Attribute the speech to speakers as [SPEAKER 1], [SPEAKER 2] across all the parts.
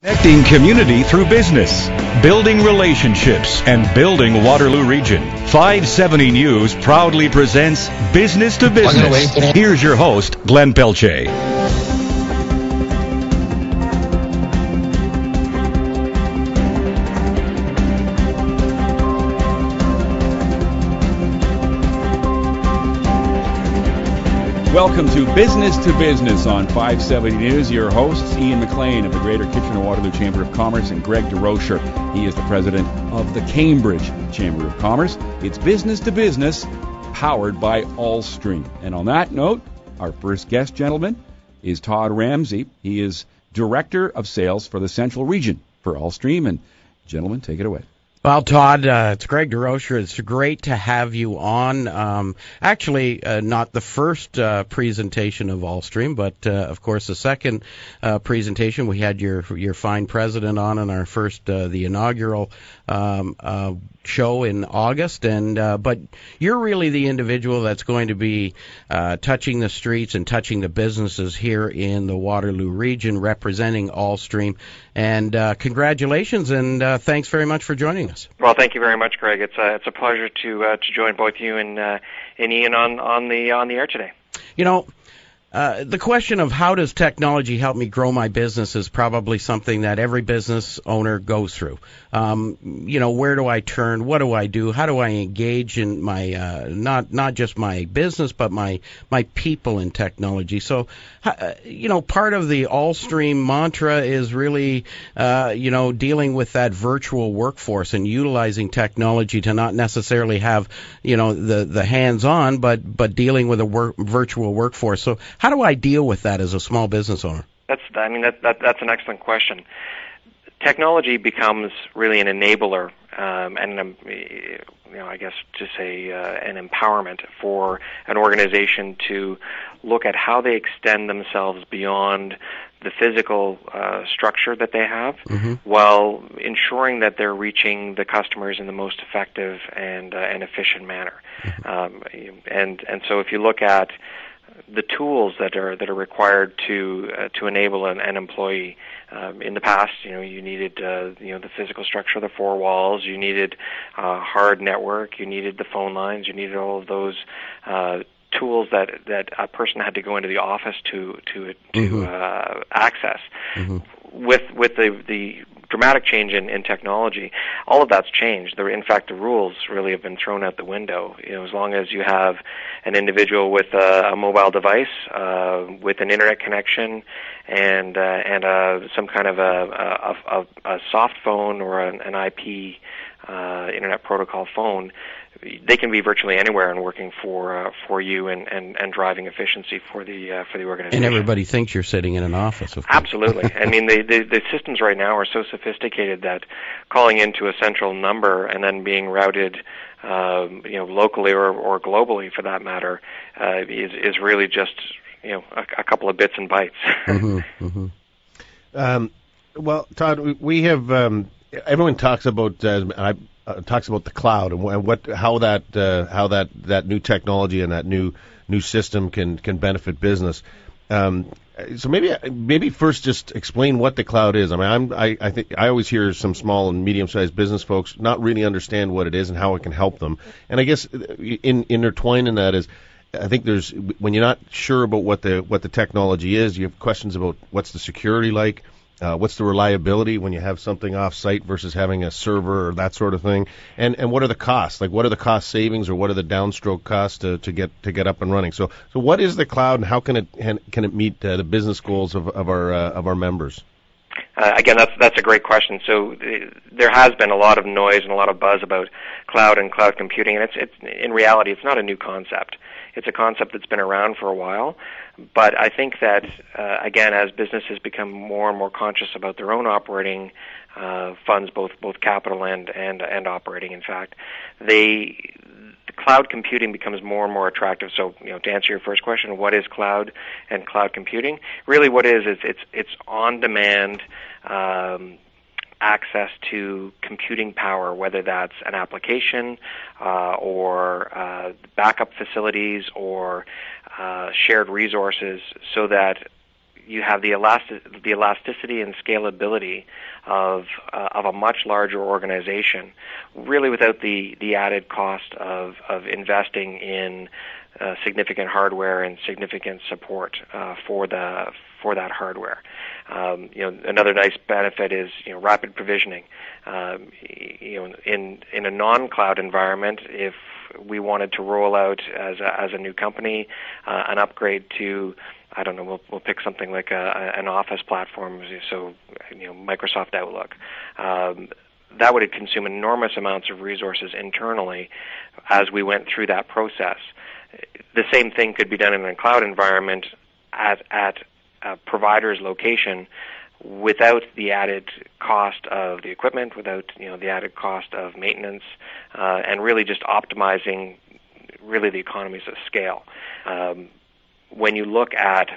[SPEAKER 1] Connecting community through business, building relationships, and building Waterloo Region. 570 News proudly presents Business to Business. Here's your host, Glenn Pelletier. Welcome to Business on 570 News. Your hosts, Ian McLean of the Greater Kitchener-Waterloo Chamber of Commerce and Greg DeRocher. He is the president of the Cambridge Chamber of Commerce. It's Business to Business, powered by Allstream. And on that note, our first guest, gentlemen, is Todd Ramsey. He is Director of Sales for the Central Region for Allstream. And gentlemen, take it away.
[SPEAKER 2] Well, Todd, it's Greg DeRocher. It's great to have you on. Actually, not the first presentation of Allstream, but of course the second presentation. We had your fine president on in our first, the inaugural show in August, and but you're really the individual that's going to be touching the streets and touching the businesses here in the Waterloo region, representing Allstream. And congratulations, and thanks very much for joining us.
[SPEAKER 3] Well, thank you very much, Greg. It's a pleasure to join both you and Ian on the air today.
[SPEAKER 2] You know, the question of how does technology help me grow my business is probably something that every business owner goes through. You know, where do I turn? What do I do? How do I engage in my not just my business, but my people in technology? So, you know, part of the Allstream mantra is really, you know, dealing with that virtual workforce and utilizing technology to not necessarily have, you know, the hands-on, but dealing with a virtual workforce. So how do I deal with that as a small business owner?
[SPEAKER 3] That's an excellent question. Technology becomes really an enabler, and you know, I guess to say an empowerment for an organization to look at how they extend themselves beyond the physical structure that they have, while ensuring that they're reaching the customers in the most effective and efficient manner. And so if you look at the tools that are required to enable an employee. In the past, you know, you needed the physical structure of the four walls. You needed hard network. You needed the phone lines. You needed all of those tools that a person had to go into the office to access. With the dramatic change in technology, all of that's changed. In fact, the rules really have been thrown out the window. You know, as long as you have an individual with a mobile device, with an internet connection, and some kind of a soft phone or an IP internet protocol phone, they can be virtually anywhere and working for you and driving efficiency for the organization.
[SPEAKER 2] And everybody thinks you're sitting in an office, of course.
[SPEAKER 3] Absolutely. I mean, the systems right now are so sophisticated that calling into a central number and then being routed, you know, locally or globally for that matter, is really just, you know, a couple of bits and bytes.
[SPEAKER 4] Well, Todd, we have everyone talks about the cloud and how that new technology and that new system can benefit business. So maybe first just explain what the cloud is. I mean, I think I always hear some small and medium-sized business folks not really understand what it is and how it can help them. And I guess intertwined in that is, I think when you're not sure about what the technology is, you have questions about what's the security like. What's the reliability when you have something off-site versus having a server or that sort of thing? And what are the costs? Like, what are the cost savings or what are the downstroke costs to get up and running? So what is the cloud and how can it meet the business goals of our members?
[SPEAKER 3] Again, that's a great question. So there has been a lot of noise and a lot of buzz about cloud and cloud computing, and it's in reality, it's not a new concept. It's a concept that's been around for a while, but I think that, again, as businesses become more and more conscious about their own operating funds, both capital and operating, in fact, the cloud computing becomes more and more attractive. So, you know, to answer your first question, what is cloud and cloud computing? Really what it's on-demand access to computing power, whether that's an application or backup facilities or shared resources, so that you have the elasticity and scalability of a much larger organization, really without the added cost of investing in significant hardware and significant support for that hardware. Another nice benefit is rapid provisioning. In a non-cloud environment, if we wanted to roll out as a new company an upgrade to, I don't know, we'll pick something like an Office platform, so Microsoft Outlook. That would consume enormous amounts of resources internally as we went through that process. The same thing could be done in a cloud environment at a provider's location without the added cost of the equipment, without the added cost of maintenance, and really just optimizing really the economies of scale. When you look at,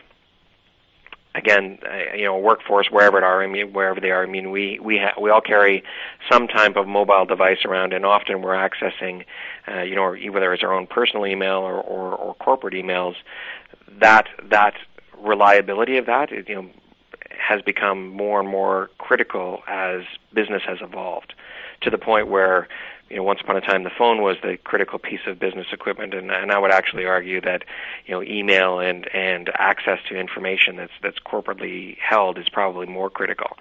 [SPEAKER 3] again, a workforce wherever they are, we all carry some type of mobile device around, and often we're accessing, whether it's our own personal email or corporate emails. That reliability of that, has become more and more critical as business has evolved, to the point where, once upon a time the phone was the critical piece of business equipment, and I would actually argue that, email and access to information that's corporately held is probably more critical.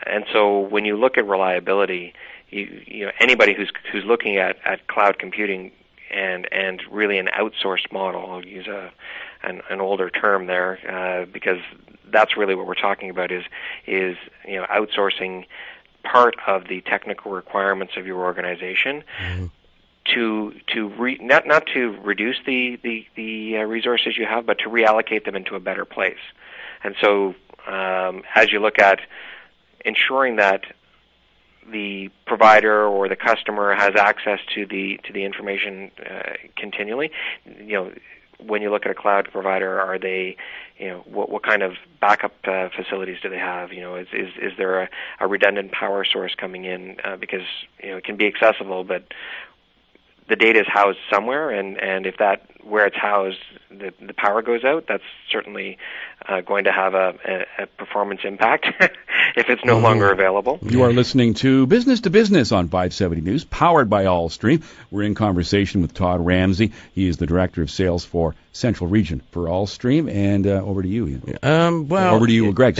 [SPEAKER 3] And so when you look at reliability, anybody who's looking at cloud computing and really an outsourced model, I'll use an older term there, because that's really what we're talking about is outsourcing part of the technical requirements of your organization, not to reduce the resources you have, but to reallocate them into a better place. And so as you look at ensuring that the provider or the customer has access to the information continually, when you look at a cloud provider, are they, what kind of backup facilities do they have? Is there a redundant power source coming in? Because it can be accessible, but the data is housed somewhere, and if where it's housed, the power goes out, that's certainly going to have a performance impact if it's no longer available.
[SPEAKER 1] You are listening to Business to Business on 570 News, powered by Allstream. We're in conversation with Todd Ramsey. He is the Director of Sales for Central Region for Allstream. And over to you, Ian. Over to you, Greg.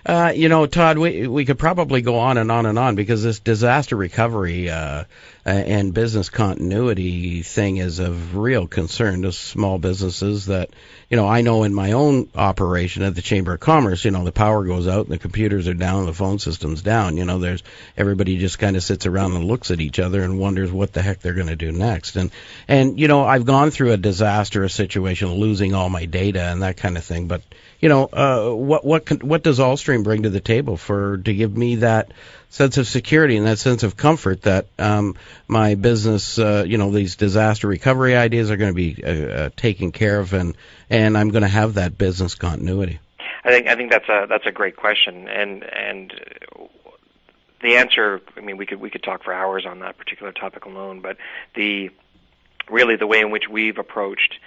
[SPEAKER 2] Todd, we could probably go on and on and on, because this disaster recovery and business continuity thing is of real concern to small businesses that, I know in my own operation at the Chamber of Commerce, the power goes out and the computers are down, the phone system's down. Everybody just kind of sits around and looks at each other and wonders what the heck they're going to do next. And I've gone through a disastrous situation, losing all my data and that kind of thing. But, what does Allstream bring to the table to give me that sense of security and that sense of comfort that my business, these disaster recovery ideas are going to be taken care of, and I'm going to have that business continuity?
[SPEAKER 3] I think that's a great question, and the answer, we could talk for hours on that particular topic alone, but the way in which we've approached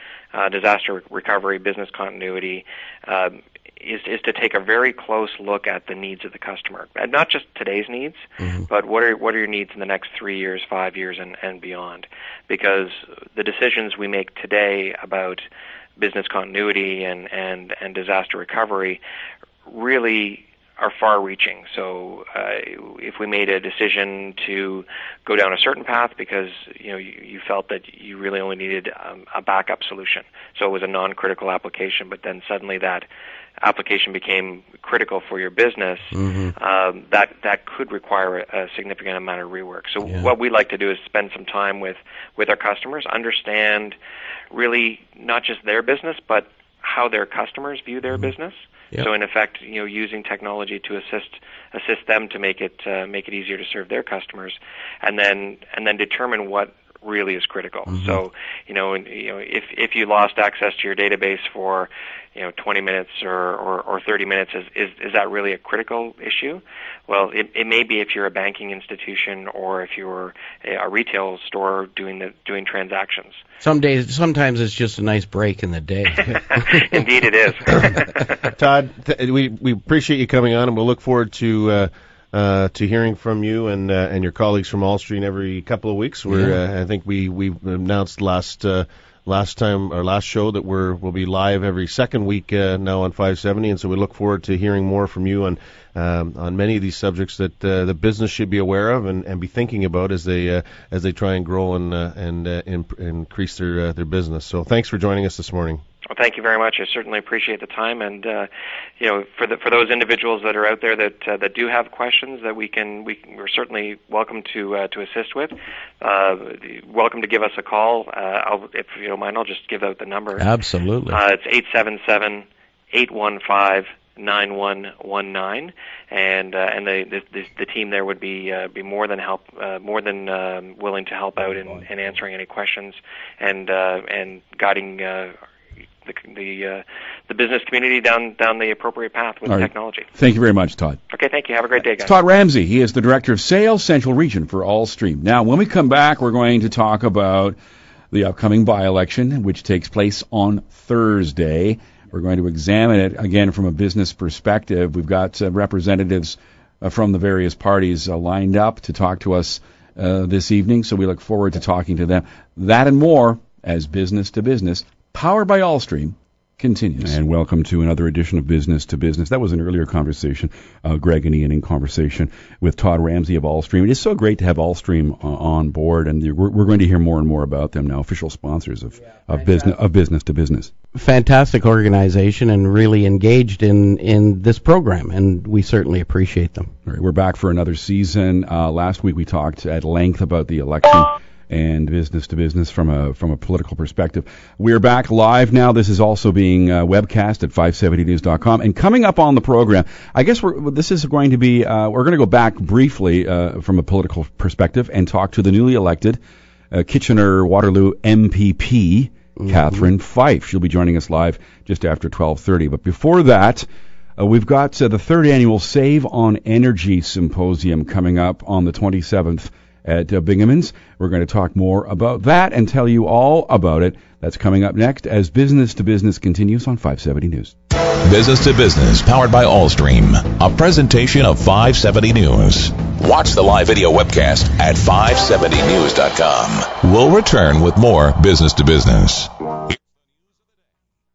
[SPEAKER 3] disaster recovery, business continuity, is to take a very close look at the needs of the customer, and not just today's needs, but what are your needs in the next 3 years, 5 years, and beyond? Because the decisions we make today about business continuity and disaster recovery really are far-reaching. So if we made a decision to go down a certain path because you felt that you really only needed a backup solution, so it was a non-critical application, but then suddenly that application became critical for your business, that could require a significant amount of rework. So what we like to do is spend some time with our customers, understand really not just their business, but how their customers view their business. Yep. So in effect, using technology to assist them to make it easier to serve their customers, and then determine what really is critical. So, if you lost access to your database for 20 minutes or 30 minutes, is that really a critical issue? Well, it may be if you're a banking institution or if you're a retail store doing transactions.
[SPEAKER 2] Sometimes it's just a nice break in the day.
[SPEAKER 3] Indeed, it is.
[SPEAKER 4] Todd, we appreciate you coming on, and we'll look forward to hearing from you and your colleagues from Allstream every couple of weeks. I think we announced last time, our last show, that we'll be live every second week now on 570, and so we look forward to hearing more from you on many of these subjects that the business should be aware of and be thinking about as they try and grow and increase their business. So thanks for joining us this morning.
[SPEAKER 3] Well, thank you very much. I certainly appreciate the time, and for those individuals that are out there that do have questions that we're certainly welcome to assist with. Welcome to give us a call. If you don't mind, I'll just give out the number.
[SPEAKER 2] Absolutely.
[SPEAKER 3] It's 877-815-9119, and the team there would be more than willing to help out in answering any questions and guiding the business community down the appropriate path with technology.
[SPEAKER 1] Thank you very much, Todd.
[SPEAKER 3] Okay, thank you. Have a great day, guys.
[SPEAKER 1] Todd Ramsey. He is the Director of Sales Central Region for Allstream. Now, when we come back, we're going to talk about the upcoming by-election, which takes place on Thursday. We're going to examine it, again, from a business perspective. We've got representatives from the various parties lined up to talk to us this evening, so we look forward to talking to them. That and more as Business to Business, powered by Allstream, continues. And welcome to another edition of Business to Business. That was an earlier conversation, Greg and Ian in conversation with Todd Ramsey of Allstream. It is so great to have Allstream on board, and we're going to hear more and more about them now, official sponsors of Business to Business.
[SPEAKER 2] Fantastic organization and really engaged in this program, and we certainly appreciate them.
[SPEAKER 1] All right, we're back for another season. Last week we talked at length about the election and business to business from a political perspective. We're back live now. This is also being webcast at 570news.com. And coming up on the program, I guess this is going to be, we're going to go back briefly from a political perspective and talk to the newly elected Kitchener-Waterloo MPP, Catherine Fife. She'll be joining us live just after 12:30. But before that, we've got the third annual Save on Energy Symposium coming up on the 27th at Bingaman's. We're going to talk more about that and tell you all about it. That's coming up next as Business to Business continues on 570 News.
[SPEAKER 5] Business to Business, powered by Allstream, a presentation of 570 News. Watch the live video webcast at 570news.com. We'll return with more Business to Business.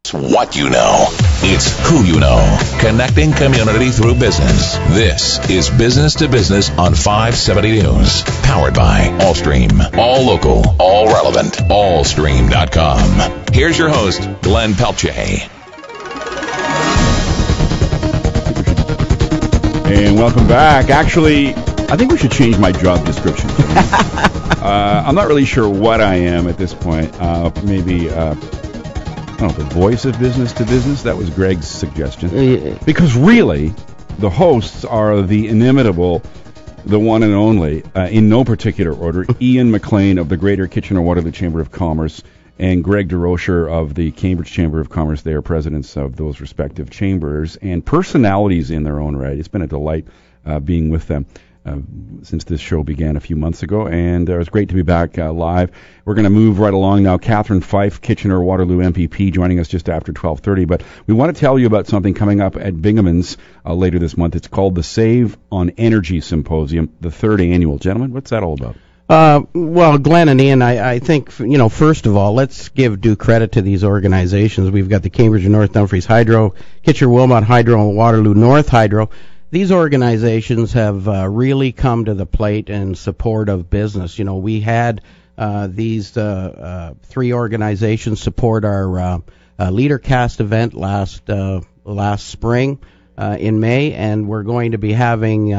[SPEAKER 5] It's what you know. It's who you know. Connecting community through business. This is Business to Business on 570 News. Powered by Allstream. All local, all relevant. Allstream.com. Here's your host, Glenn Pelletier.
[SPEAKER 1] And welcome back. Actually, I think we should change my job description. I'm not really sure what I am at this point. Maybe the voice of Business to Business. That was Greg's suggestion. Because really, the hosts are the inimitable, the one and only, in no particular order, Ian McLean of the Greater Kitchener-Waterloo Chamber of Commerce and Greg DeRocher of the Cambridge Chamber of Commerce. They are presidents of those respective chambers and personalities in their own right. It's been a delight being with them since this show began a few months ago, and it was great to be back live. We're going to move right along now. Catherine Fife, Kitchener-Waterloo MPP, joining us just after 12:30. But we want to tell you about something coming up at Bingaman's later this month. It's called the Save on Energy Symposium, the third annual. Gentlemen, what's that all about?
[SPEAKER 2] Well, Glenn and Ian, I think, first of all, let's give due credit to these organizations. We've got the Cambridge and North Dumfries Hydro, Kitchener-Wilmot Hydro, and Waterloo North Hydro. These organizations have really come to the plate in support of business. We had these three organizations support our LeaderCast event last spring in May, and we're going to be having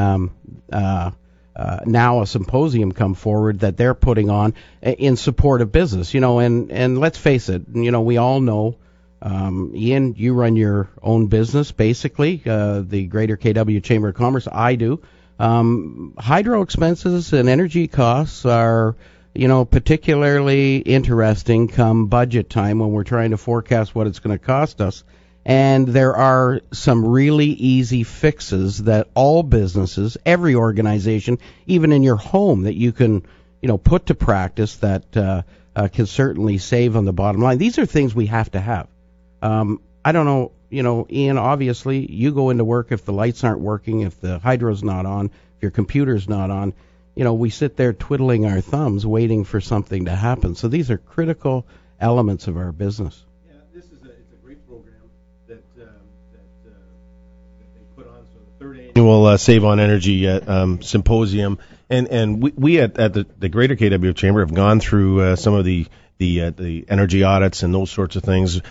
[SPEAKER 2] now a symposium come forward that they're putting on in support of business. And let's face it, we all know. Ian, you run your own business, basically, the Greater KW Chamber of Commerce. I do. Hydro expenses and energy costs are particularly interesting come budget time when we're trying to forecast what it's going to cost us. And there are some really easy fixes that all businesses, every organization, even in your home, that you can, put to practice that can certainly save on the bottom line. These are things we have to have. I don't know, Ian, obviously you go into work if the lights aren't working, if the hydro's not on, if your computer's not on. We sit there twiddling our thumbs waiting for something to happen. So these are critical elements of our business.
[SPEAKER 4] Yeah, it's a great program that they put on. So the third annual Save on Energy symposium, and we at the Greater KW Chamber have gone through some of the energy audits and those sorts of things,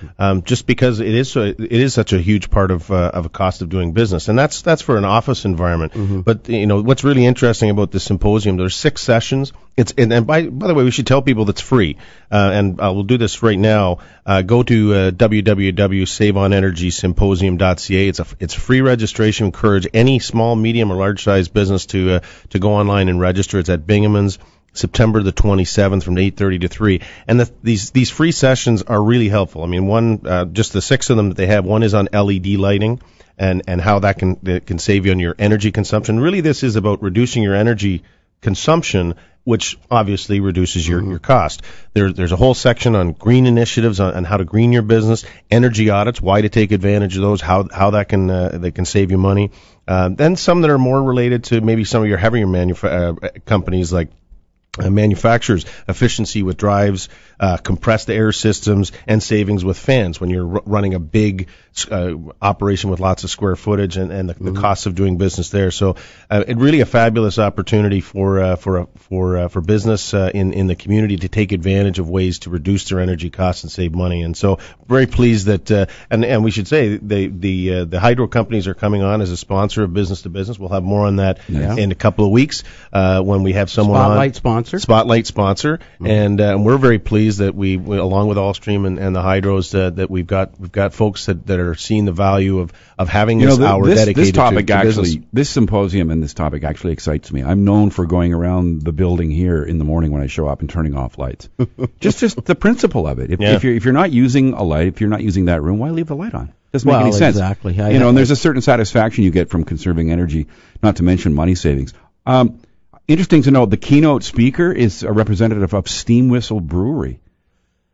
[SPEAKER 4] just because it is such a huge part of a cost of doing business, and that's for an office environment. Mm-hmm. But what's really interesting about this symposium, there's 6 sessions. And by the way, we should tell people that's free, and we'll do this right now. Go to www.saveonenergysymposium.ca. It's free registration. Encourage any small, medium, or large size business to go online and register. It's at Binghamton's, September the 27th from 8:30 to 3. And these free sessions are really helpful. I mean, one, just the 6 of them that they have, one is on LED lighting and how that can save you on your energy consumption. Really, this is about reducing your energy consumption, which obviously reduces your cost. There's a whole section on green initiatives, on how to green your business, energy audits, why to take advantage of those, how that they can save you money. Then some that are more related to maybe some of your heavier companies like manufacturers, efficiency with drives, compressed air systems, and savings with fans when you're running a big operation with lots of square footage and the costs of doing business there. So it really a fabulous opportunity for business in the community to take advantage of ways to reduce their energy costs and save money. And so very pleased that and we should say the hydro companies are coming on as a sponsor of Business to Business. We'll have more on that in a couple of weeks when we have someone Spotlight sponsor, and we're very pleased that we along with Allstream and the hydros that we've got folks that are seeing the value of having this hour dedicated
[SPEAKER 1] this topic
[SPEAKER 4] to
[SPEAKER 1] actually
[SPEAKER 4] business.
[SPEAKER 1] This symposium and this topic actually excites me. I'm known for going around the building here in the morning when I show up and turning off lights. just the principle of it. If you're not using a light, if you're not using that room, why leave the light on? Doesn't make any sense.
[SPEAKER 2] Exactly.
[SPEAKER 1] And there's a certain satisfaction you get from conserving energy, not to mention money savings. Interesting to know, the keynote speaker is a representative of Steam Whistle Brewery.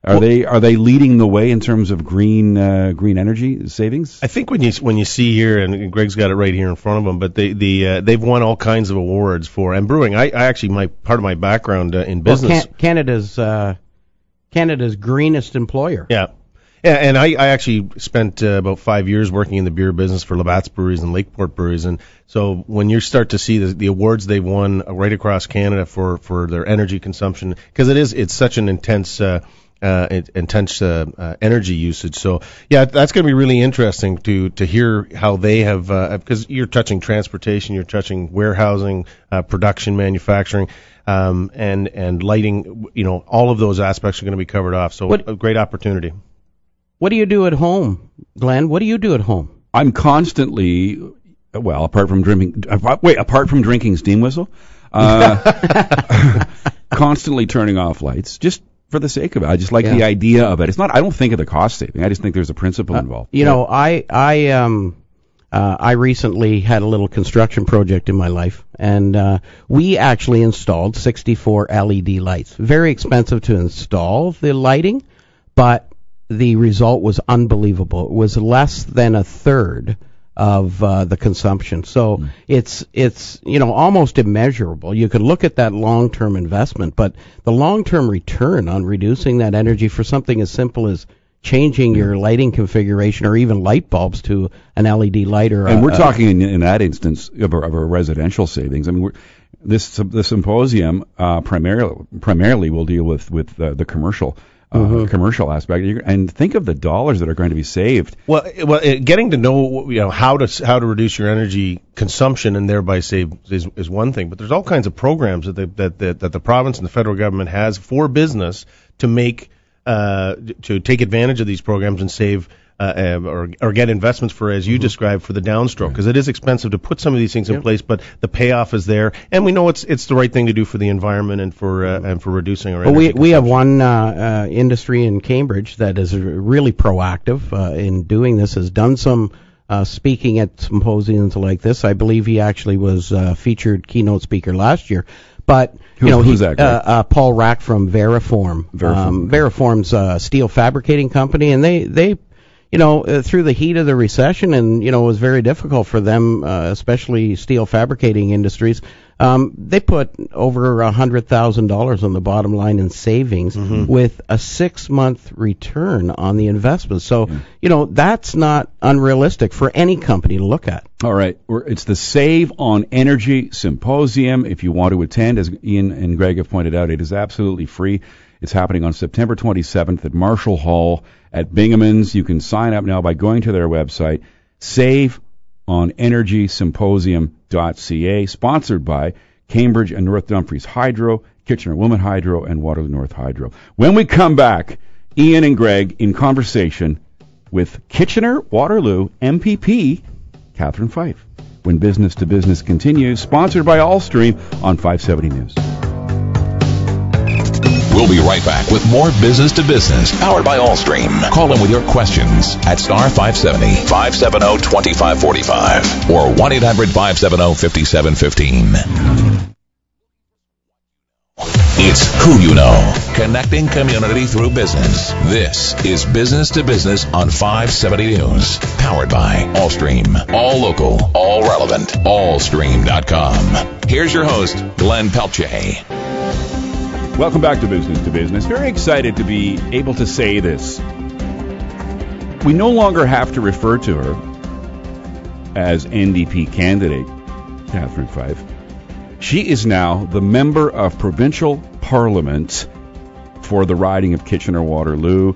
[SPEAKER 1] Are they leading the way in terms of green energy savings?
[SPEAKER 4] I think when you see here, and Greg's got it right here in front of him, but they've won all kinds of awards for brewing. I actually part of my background in business.
[SPEAKER 2] Canada's greenest employer.
[SPEAKER 4] Yeah. Yeah, and I actually spent about 5 years working in the beer business for Labatt's Breweries and Lakeport Breweries, and so when you start to see the awards they've won right across Canada for their energy consumption, because it's such an intense energy usage. So yeah, that's going to be really interesting to hear how they have, because you're touching transportation, you're touching warehousing, production, manufacturing. And lighting, all of those aspects are going to be covered off. So a great opportunity.
[SPEAKER 2] What do you do at home, Glenn? What do you do at home?
[SPEAKER 1] I'm constantly, apart from drinking Steam Whistle, constantly turning off lights, just for the sake of it. I just like the idea of it. I don't think of the cost saving. I just think there's a principle involved.
[SPEAKER 2] I recently had a little construction project in my life, and we actually installed 64 LED lights. Very expensive to install the lighting, but the result was unbelievable. It was less than a third of the consumption. So it's almost immeasurable. You could look at that long-term investment, but the long-term return on reducing that energy for something as simple as changing your lighting configuration or even light bulbs to an LED light
[SPEAKER 1] and we're talking in that instance of a residential savings. I mean, the symposium primarily will deal with the commercial aspect, and think of the dollars that are going to be saved.
[SPEAKER 4] Well, getting to know how to reduce your energy consumption and thereby save is one thing, but there's all kinds of programs that the province and the federal government has for business to make to take advantage of these programs and save or get investments for, as you described, for the downstroke, because it is expensive to put some of these things in place, but the payoff is there, and we know it's the right thing to do for the environment and for reducing our energy
[SPEAKER 2] we have one industry in Cambridge that is really proactive in doing this, has done some speaking at symposiums like this. I believe he actually was featured keynote speaker last year. But
[SPEAKER 1] who's that?
[SPEAKER 2] Paul Rack from Veriform. Veriform's a steel fabricating company, and they through the heat of the recession, and it was very difficult for them, especially steel fabricating industries. They put over $100,000 on the bottom line in savings with a 6-month return on the investment. So, that's not unrealistic for any company to look at.
[SPEAKER 1] All right. It's the Save on Energy Symposium. If you want to attend, as Ian and Greg have pointed out, it is absolutely free. It's happening on September 27th at Marshall Hall at Bingaman's. You can sign up now by going to their website, saveonenergysymposium.ca, sponsored by Cambridge and North Dumfries Hydro, Kitchener-Wilmot Hydro, and Waterloo North Hydro. When we come back, Ian and Greg in conversation with Kitchener-Waterloo MPP Catherine Fife. When Business to Business continues, sponsored by Allstream on 570 News.
[SPEAKER 5] We'll be right back with more Business to Business, powered by Allstream. Call in with your questions at star 570, 570-2545, or 1-800-570-5715. It's who you know, connecting community through business. This is Business to Business on 570 News, powered by Allstream. All local, all relevant, allstream.com. Here's your host, Glenn Pelletier.
[SPEAKER 1] Welcome back to Business. Very excited to be able to say this. We no longer have to refer to her as NDP candidate, Catherine Fife. She is now the member of provincial parliament for the riding of Kitchener-Waterloo.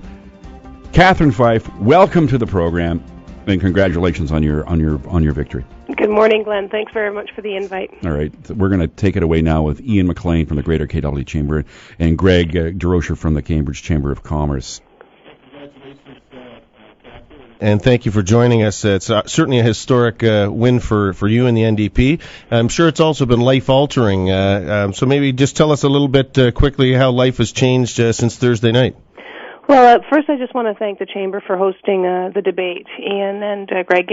[SPEAKER 1] Catherine Fife, welcome to the program, and congratulations on your victory.
[SPEAKER 6] Good morning, Glenn. Thanks very much for the invite.
[SPEAKER 1] All right. We're going to take it away now with Ian McLean from the Greater KW Chamber and Greg DeRocher from the Cambridge Chamber of Commerce.
[SPEAKER 4] And thank you for joining us. It's certainly a historic win for you and the NDP. I'm sure it's also been life-altering. So maybe just tell us a little bit quickly how life has changed since Thursday night.
[SPEAKER 6] Well, first I just want to thank the Chamber for hosting the debate, Ian and Greg.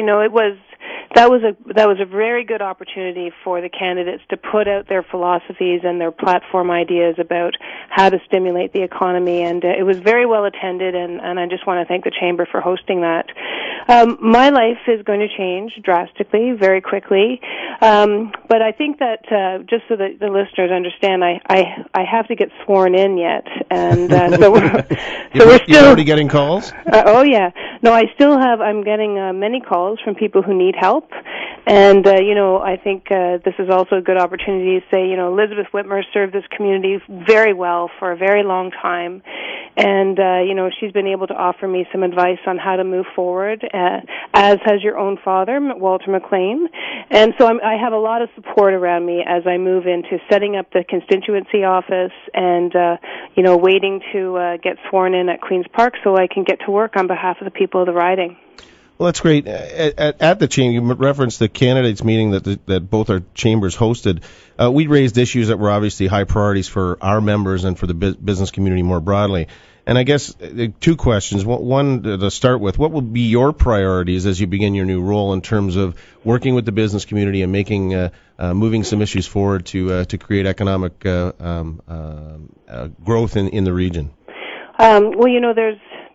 [SPEAKER 6] That was a very good opportunity for the candidates to put out their philosophies and their platform ideas about how to stimulate the economy, and it was very well attended, and I just want to thank the Chamber for hosting that. My life is going to change drastically, very quickly, but I think that just so that the listeners understand, I have to get sworn in yet, and so we're still...
[SPEAKER 4] You're already getting calls?
[SPEAKER 6] Oh, yeah. No, I'm getting many calls from people who need help. And, I think this is also a good opportunity to say, Elizabeth Whitmer served this community very well for a very long time. And, she's been able to offer me some advice on how to move forward, as has your own father, Walter McLean. And so I have a lot of support around me as I move into setting up the constituency office and, waiting to get sworn in at Queen's Park so I can get to work on behalf of the people of the riding.
[SPEAKER 4] Well, that's great. At the chamber, you referenced the candidates meeting that both our chambers hosted. We raised issues that were obviously high priorities for our members and for the business community more broadly. And I guess two questions. One, to start with, what will be your priorities as you begin your new role in terms of working with the business community and making moving some issues forward to create economic growth in the region?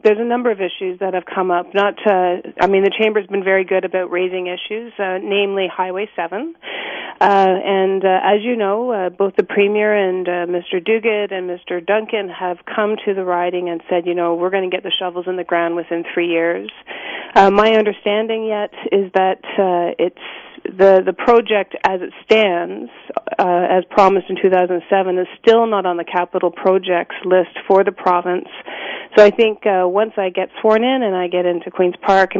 [SPEAKER 6] There's a number of issues that have come up. The Chamber's been very good about raising issues, namely Highway 7. As you know, both the Premier and Mr. Duguid and Mr. Duncan have come to the riding and said, we're going to get the shovels in the ground within 3 years. My understanding yet is that it's the project as it stands, as promised in 2007, is still not on the capital projects list for the province. So I think once I get sworn in and I get into Queen's Park,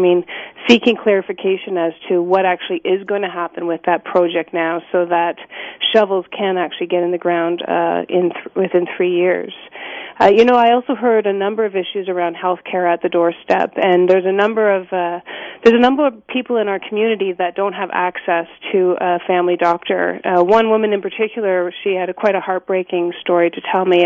[SPEAKER 6] seeking clarification as to what actually is going to happen with that project now so that shovels can actually get in the ground within 3 years. I also heard a number of issues around health care at the doorstep, and there's a number of people in our community that don't have access to a family doctor. One woman in particular, she had quite a heartbreaking story to tell me.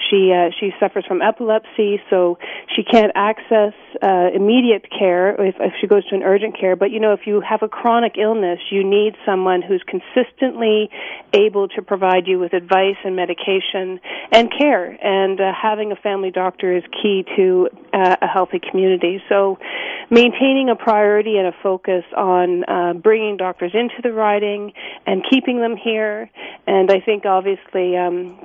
[SPEAKER 6] She suffers from epilepsy, so she can't access immediate care if she goes to an urgent care. But if you have a chronic illness, you need someone who's consistently able to provide you with advice and medication and care. And having a family doctor is key to a healthy community. So maintaining a priority and a focus on bringing doctors into the riding and keeping them here, and I think obviously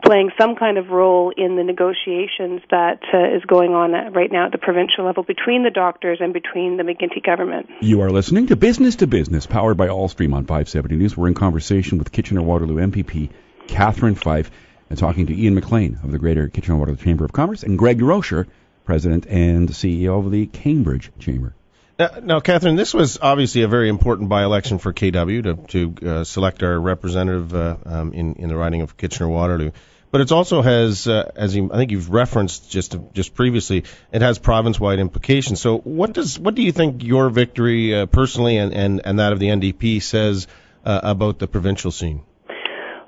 [SPEAKER 6] playing some kind of role in the negotiations that is going on right now at the provincial level between the doctors and between the McGuinty government.
[SPEAKER 1] You are listening to Business, powered by Allstream on 570 News. We're in conversation with Kitchener-Waterloo MPP Catherine Fife and talking to Ian McLean of the Greater Kitchener-Waterloo Chamber of Commerce and Greg DeRocher, President and CEO of the Cambridge Chamber.
[SPEAKER 4] Now, Catherine, this was obviously a very important by-election for KW to select our representative in the riding of Kitchener-Waterloo. But it also has, I think you've referenced just previously, it has province-wide implications. So what do you think your victory personally and that of the NDP says about the provincial scene?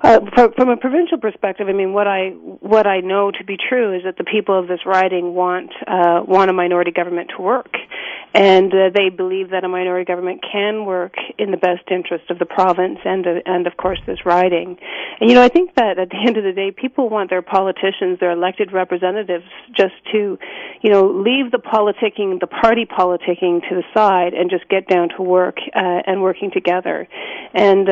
[SPEAKER 6] From a provincial perspective, what I know to be true is that the people of this riding want a minority government to work, and they believe that a minority government can work in the best interest of the province and of course this riding. And I think that at the end of the day, people want their politicians, their elected representatives, just to leave the party politicking to the side and just get down to work and working together. And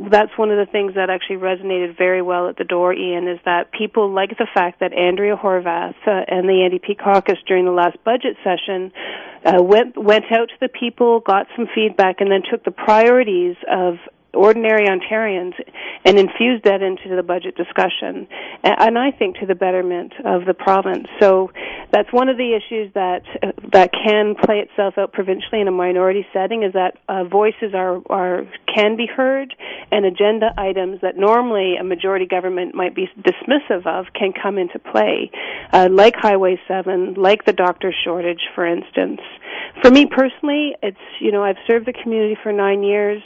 [SPEAKER 6] that's one of the things that actually resonated very well at the door, Ian, is that people like the fact that Andrea Horvath and the NDP caucus during the last budget session went out to the people, got some feedback, and then took the priorities of ordinary Ontarians and infused that into the budget discussion, and I think to the betterment of the province. So that's one of the issues that can play itself out provincially in a minority setting, is that voices can be heard, and agenda items that normally a majority government might be dismissive of can come into play, like Highway 7, like the doctor shortage, for instance. For me personally, it's I've served the community for 9 years.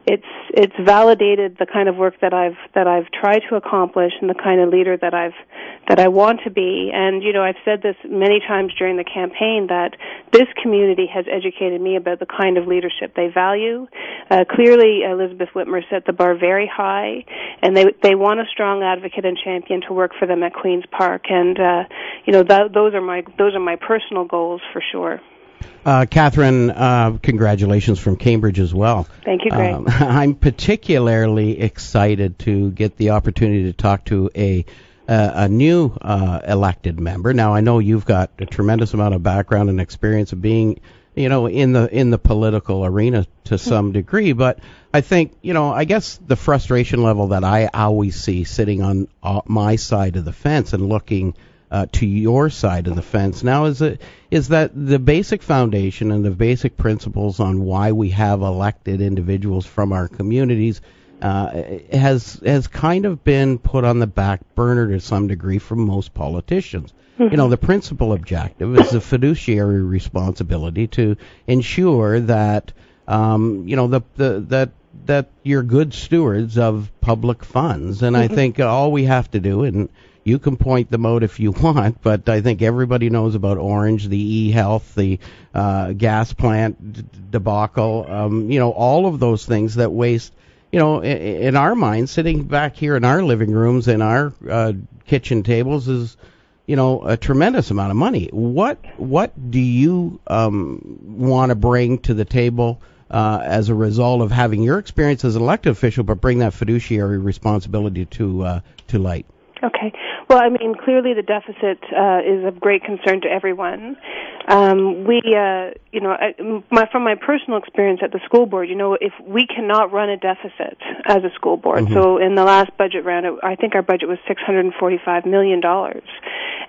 [SPEAKER 6] It's validated the kind of work that I've tried to accomplish and the kind of leader that I want to be. And I've said this many times during the campaign, that this community has educated me about the kind of leadership they value. Clearly, Elizabeth Whitmer set the bar very high, and they want a strong advocate and champion to work for them at Queen's Park. And those are my personal goals for sure.
[SPEAKER 2] Catherine, congratulations from Cambridge as well.
[SPEAKER 6] Thank you, Greg.
[SPEAKER 2] I'm particularly excited to get the opportunity to talk to a new elected member. Now, I know you've got a tremendous amount of background and experience of being, in the political arena to some degree, but I think, I guess the frustration level that I always see sitting on my side of the fence and looking to your side of the fence now is that the basic foundation and the basic principles on why we have elected individuals from our communities has kind of been put on the back burner to some degree from most politicians. Mm-hmm. The principal objective is the fiduciary responsibility to ensure that that you're good stewards of public funds, and I think all we have to do, and you can point them out if you want, but I think everybody knows about Orange, the e-health, the gas plant debacle, all of those things that waste, in our minds, sitting back here in our living rooms and our kitchen tables is, a tremendous amount of money. What do you want to bring to the table as a result of having your experience as an elected official, but bring that fiduciary responsibility to light?
[SPEAKER 6] Okay. Well, clearly the deficit is of great concern to everyone. From my personal experience at the school board, if we cannot run a deficit as a school board, so in the last budget round, I think our budget was $645 million.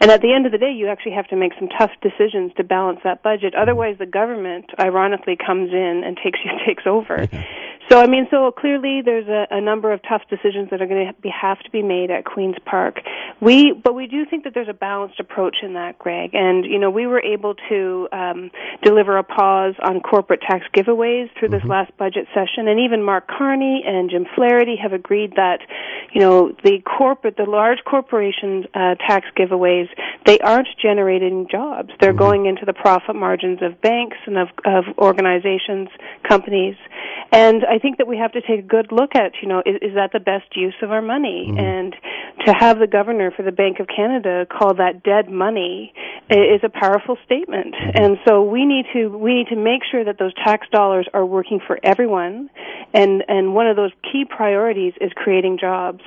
[SPEAKER 6] And at the end of the day, you actually have to make some tough decisions to balance that budget. Otherwise, the government, ironically, comes in and takes over. So, so clearly there's a number of tough decisions that are going to have to be made at Queen's Park. But we do think that there's a balanced approach in that, Greg. And, we were able to deliver a pause on corporate tax giveaways through this last budget session. And even Mark Carney and Jim Flaherty have agreed that, the large corporation tax giveaways, they aren't generating jobs. They're going into the profit margins of banks and of organizations, companies. And I think that we have to take a good look at, is that the best use of our money? And to have the governor for the Bank of Canada call that dead money is a powerful statement. And so we need to make sure that those tax dollars are working for everyone. And one of those key priorities is creating jobs.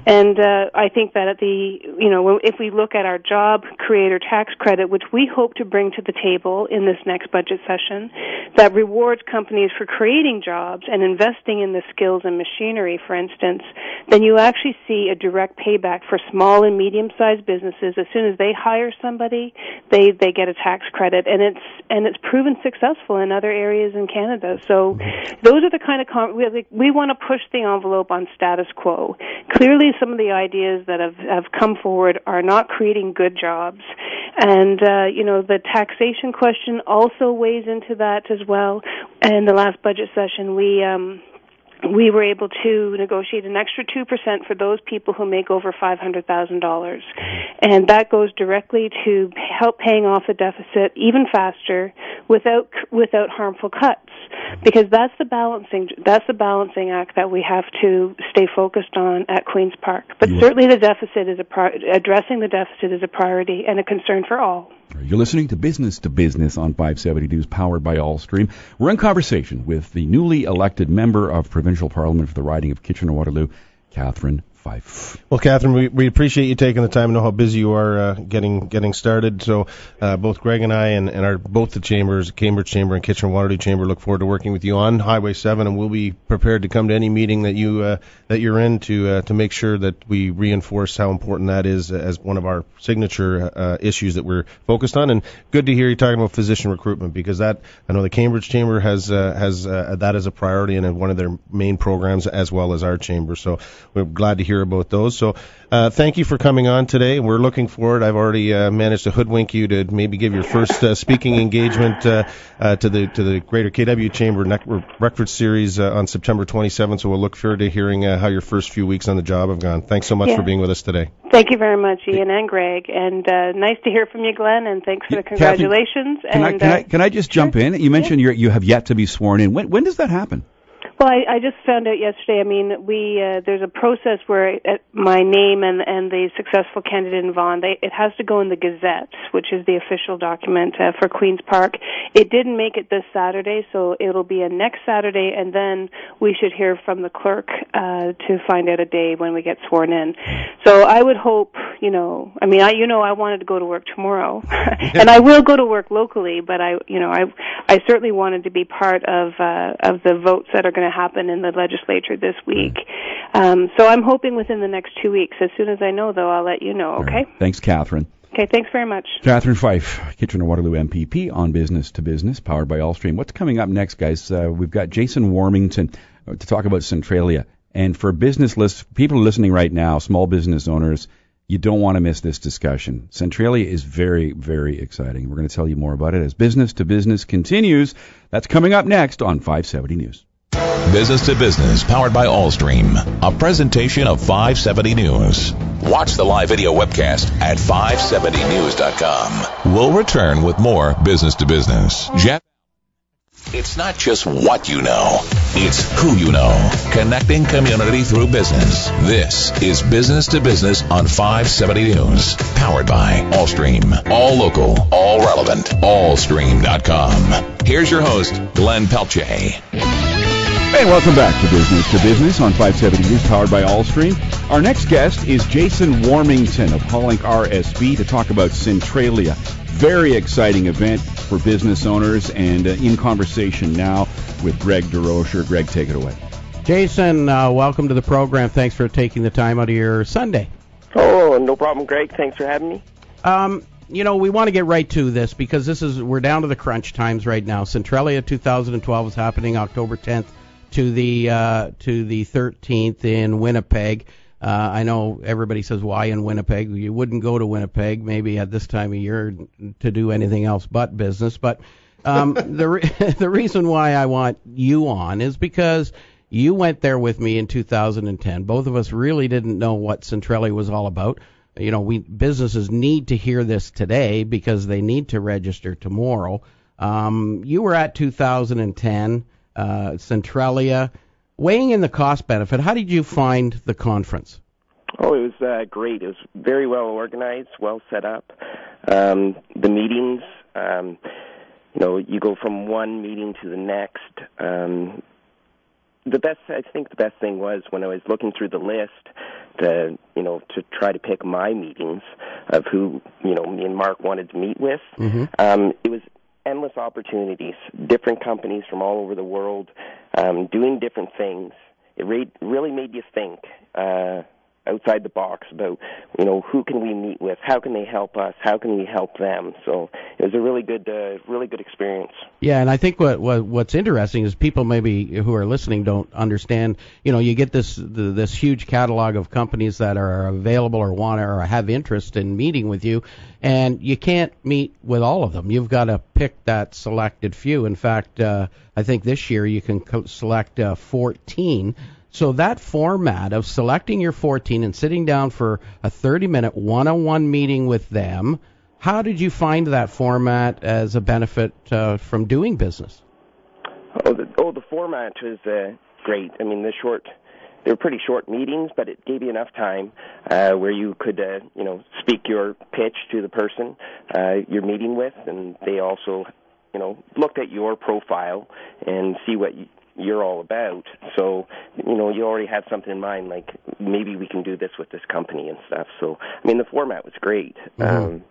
[SPEAKER 6] And I think that if we look at our job creator tax credit, which we hope to bring to the table in this next budget session, that rewards companies for creating jobs and investing in the skills and machinery, for instance, then you actually see a direct payback for small and medium-sized businesses. As soon as they hire somebody, they get a tax credit, and it's proven successful in other areas in Canada. So those are the kind of we want to push the envelope on status quo. Clearly, some of the ideas that have come forward are not creating good jobs, and the taxation question also weighs into that as well. In the last budget session, we were able to negotiate an extra 2% for those people who make over $500,000. And that goes directly to help paying off the deficit even faster without harmful cuts. Because that's the balancing act that we have to stay focused on at Queen's Park. But certainly addressing the deficit is a priority and a concern for all.
[SPEAKER 1] You're listening to Business on 570 News, powered by Allstream. We're in conversation with the newly elected member of Provincial Parliament for the riding of Kitchener-Waterloo, Catherine Fife.
[SPEAKER 4] Well, Catherine, we appreciate you taking the time. I know how busy you are getting started. So both Greg and I and both the chambers, Cambridge Chamber and Kitchener-Waterloo Chamber, look forward to working with you on Highway 7, and we'll be prepared to come to any meeting that you're in to make sure that we reinforce how important that is as one of our signature issues that we're focused on. And good to hear you talking about physician recruitment, because I know the Cambridge Chamber has that as a priority and one of their main programs, as well as our chamber. So we're glad to hear about those. So thank you for coming on today. We're looking forward. I've already managed to hoodwink you to maybe give your first speaking engagement to the Greater KW Chamber Breakfast Series on September 27th. So we'll look forward to hearing how your first few weeks on the job have gone. Thanks so much for being with us today.
[SPEAKER 6] Thank you very much, Ian and Greg, and nice to hear from you, Glenn, and thanks for the congratulations.
[SPEAKER 1] Can I just jump in? You mentioned you have yet to be sworn in. When does that happen?
[SPEAKER 6] Well, I just found out yesterday. There's a process where my name and the successful candidate in Vaughan, it has to go in the Gazette, which is the official document for Queen's Park. It didn't make it this Saturday, so it'll be a next Saturday, and then we should hear from the clerk to find out a day when we get sworn in. So I would hope, I wanted to go to work tomorrow, and I will go to work locally, but I certainly wanted to be part of the votes that are going to happen in the legislature this week. So I'm hoping within the next 2 weeks. As soon as I know, though, I'll let you know, okay?
[SPEAKER 1] Thanks, Catherine.
[SPEAKER 6] Okay, thanks very much.
[SPEAKER 1] Catherine Fife, Kitchener-Waterloo MPP on Business to Business, powered by Allstream. What's coming up next, guys? We've got Jason Warmington to talk about Centralia. And for people listening right now, small business owners, you don't want to miss this discussion. Centralia is very, very exciting. We're going to tell you more about it as Business to Business continues. That's coming up next on 570 News.
[SPEAKER 5] Business to Business, powered by Allstream. A presentation of 570 News. Watch the live video webcast at 570news.com. We'll return with more Business to Business. It's not just what you know, it's who you know. Connecting community through business. This is Business to Business on 570 News. Powered by Allstream. All local, all relevant. Allstream.com. Here's your host, Glenn Pelletier.
[SPEAKER 1] Hey, welcome back to Business on 570 News, powered by Allstream. Our next guest is Jason Warmington of Hollink RSB to talk about Centralia. Very exciting event for business owners, and in conversation now with Greg DeRocher. Greg, take it away.
[SPEAKER 2] Jason, welcome to the program. Thanks for taking the time out of your Sunday.
[SPEAKER 7] Oh, no problem, Greg. Thanks for having me.
[SPEAKER 2] We want to get right to this because we're down to the crunch times right now. Centralia 2012 is happening October 10th to the 13th in Winnipeg. I know everybody says, why in Winnipeg? You wouldn't go to Winnipeg maybe at this time of year to do anything else but business. But the reason why I want you on is because you went there with me in 2010. Both of us really didn't know what Centralia was all about. Businesses need to hear this today because they need to register tomorrow. You were at 2010, Centralia. Weighing in the cost benefit, how did you find the conference?
[SPEAKER 7] Oh, it was great. It was very well organized, well set up. The meetings, you go from one meeting to the next. The best thing was when I was looking through the list to try to pick my meetings of who, me and Mark wanted to meet with. Mm-hmm. It was endless opportunities, different companies from all over the world, doing different things. It really made you think outside the box about, who can we meet with? How can they help us? How can we help them? So it was a really good experience.
[SPEAKER 2] Yeah, and I think what's interesting is people maybe who are listening don't understand. You get this huge catalog of companies that are available or want or have interest in meeting with you, and you can't meet with all of them. You've got to pick that selected few. In fact, I think this year you can select 14. So that format of selecting your 14 and sitting down for a 30-minute one-on-one meeting with them, how did you find that format as a benefit from doing business?
[SPEAKER 7] The format was great. I mean, they were pretty short meetings, but it gave you enough time where you could, speak your pitch to the person you're meeting with, and they also, looked at your profile and see what you're all about. So, you already have something in mind, like maybe we can do this with this company and stuff. So, I mean, the format was great.
[SPEAKER 2] Mm-hmm.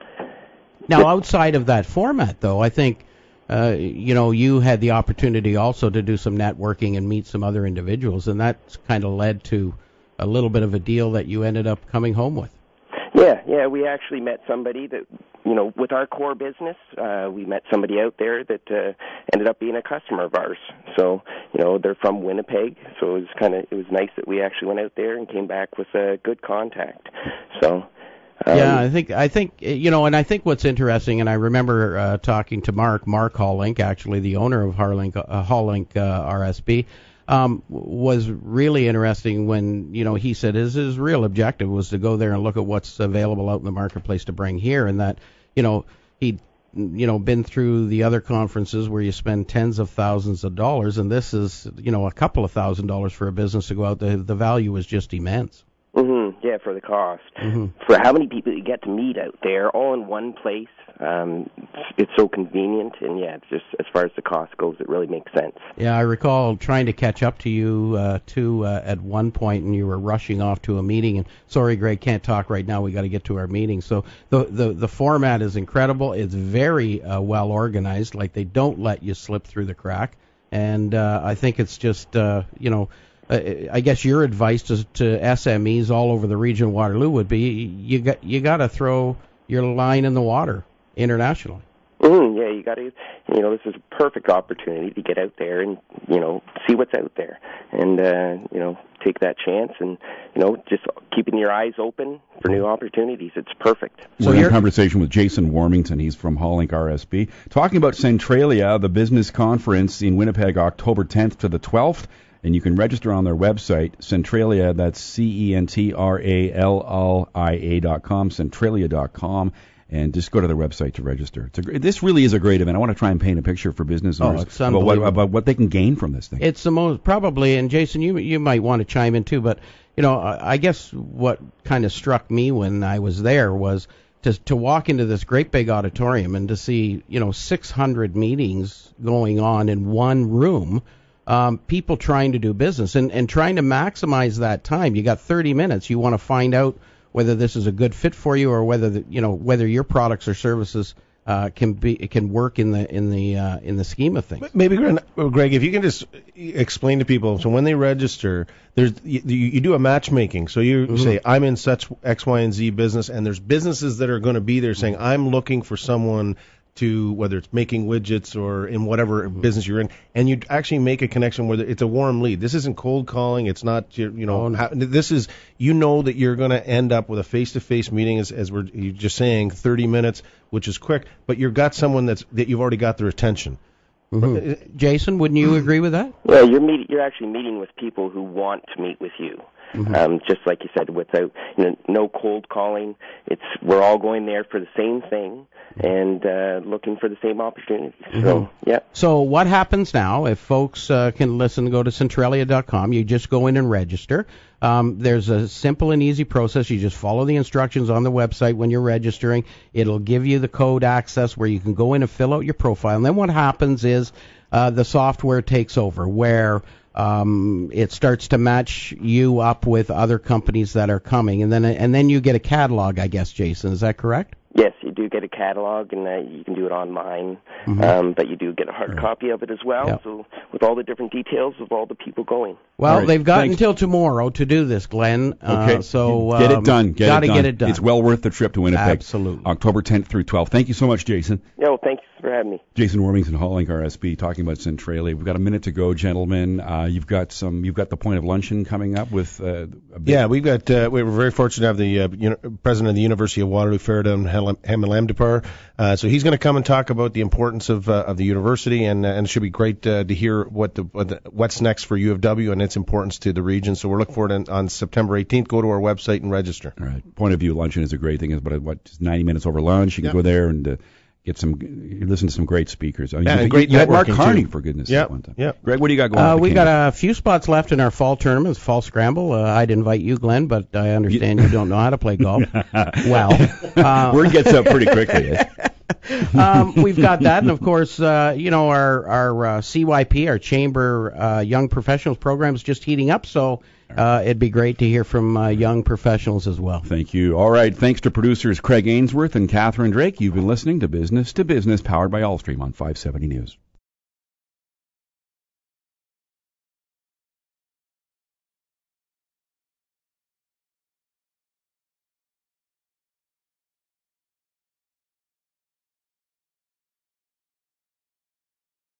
[SPEAKER 2] Now, outside of that format, though, I think, you had the opportunity also to do some networking and meet some other individuals, and that's kind of led to a little bit of a deal that you ended up coming home with.
[SPEAKER 7] Yeah, we actually met somebody that, with our core business, we met somebody out there that ended up being a customer of ours. So, they're from Winnipeg, so it was nice that we actually went out there and came back with a good contact. So.
[SPEAKER 2] Yeah, I think and I think what's interesting, and I remember talking to Mark Hollink, actually the owner of Hollink RSB, was really interesting when, he said his real objective was to go there and look at what's available out in the marketplace to bring here, and that, he'd, been through the other conferences where you spend tens of thousands of dollars, and this is, a couple of $1,000s for a business to go out. The value is just immense.
[SPEAKER 7] Mm-hmm. Yeah, for the cost. Mm-hmm. For how many people you get to meet out there, all in one place, it's so convenient, and it's just as far as the cost goes, it really makes sense. Yeah,
[SPEAKER 2] I recall trying to catch up to you at one point, and you were rushing off to a meeting. And sorry, Greg, can't talk right now. We got to get to our meeting. So the format is incredible. It's very well organized. Like, they don't let you slip through the crack, and I think it's just I guess your advice to SMEs all over the region of Waterloo would be you got to throw your line in the water internationally.
[SPEAKER 7] Mm-hmm. Yeah, you got to. This is a perfect opportunity to get out there and see what's out there, and take that chance, and just keeping your eyes open for new opportunities. It's perfect.
[SPEAKER 1] So we're in conversation with Jason Warmington. He's from Hollink RSB, talking about Centralia, the business conference in Winnipeg, October 10th to the 12th. And you can register on their website, Centralia, that's CENTRALLIA.com, Centralia.com, and just go to their website to register. This really is a great event. I want to try and paint a picture for business owners about what they can gain from this thing.
[SPEAKER 2] It's the most, probably, and Jason, you might want to chime in too, but, I guess what kind of struck me when I was there was to walk into this great big auditorium and to see, 600 meetings going on in one room. People trying to do business and trying to maximize that time. You got 30 minutes. You want to find out whether this is a good fit for you or whether whether your products or services can work in the scheme of things.
[SPEAKER 4] Maybe, Greg, if you can just explain to people, so when they register, you do a matchmaking. So you say, I'm in such X, Y, and Z business, and there's businesses that are going to be there saying, I'm looking for someone to, whether it's making widgets or in whatever business you're in, and you actually make a connection where it's a warm lead. This isn't cold calling. It's not, this is, that you're going to end up with a face-to-face meeting, as you're just saying, 30 minutes, which is quick, but you've got someone that you've already got their attention.
[SPEAKER 2] Jason, wouldn't you agree with that?
[SPEAKER 7] Well, you're actually meeting with people who want to meet with you. Just like you said, without no cold calling. We're all going there for the same thing and looking for the same opportunities. So, yeah.
[SPEAKER 2] So what happens now if folks can listen, go to Centralia.com, you just go in and register. There's a simple and easy process. You just follow the instructions on the website when you're registering. It'll give you the code access where you can go in and fill out your profile. And then what happens is the software takes over, where it starts to match you up with other companies that are coming, and then you get a catalog, I guess, Jason. Is that correct?
[SPEAKER 7] Yes, you do get a catalog, and you can do it online, but you do get a hard copy of it as well, so with all the different details of all the people going.
[SPEAKER 2] Well, they've got until tomorrow to do this, Glenn.
[SPEAKER 1] Okay,
[SPEAKER 2] so
[SPEAKER 1] get it done.
[SPEAKER 2] Got to get it done.
[SPEAKER 1] It's well worth the trip to Winnipeg.
[SPEAKER 2] Absolutely.
[SPEAKER 1] October 10th through 12th. Thank you so much, Jason.
[SPEAKER 7] No, thanks for having me.
[SPEAKER 1] Jason Wormington, Hollink RSP, talking about Centralia. We've got a minute to go, gentlemen. You've got the point of luncheon coming up with.
[SPEAKER 4] We've got. We were very fortunate to have the president of the University of Waterloo, Faradam Hamalamdipar. So he's going to come and talk about the importance of the university, and it should be great to hear what's next for U of W and its importance to the region. So we're looking forward on September 18th. Go to our website and register. All
[SPEAKER 1] right. Point of view luncheon is a great thing. It's about just 90 minutes over lunch. You can go there and listen to some great speakers. You had Mark Carney, for goodness sake, one time. Yeah. Greg, what do you got going on?
[SPEAKER 2] We got a few spots left in our fall tournament, fall scramble. I'd invite you, Glenn, but I understand you don't know how to play golf. Well,
[SPEAKER 1] word gets up pretty quickly.
[SPEAKER 2] We've got that, and of course, our CYP, our Chamber Young Professionals program, is just heating up. So it'd be great to hear from young professionals as well.
[SPEAKER 1] Thank you. All right. Thanks to producers Craig Ainsworth and Catherine Drake. You've been listening to Business, powered by Allstream on 570 News.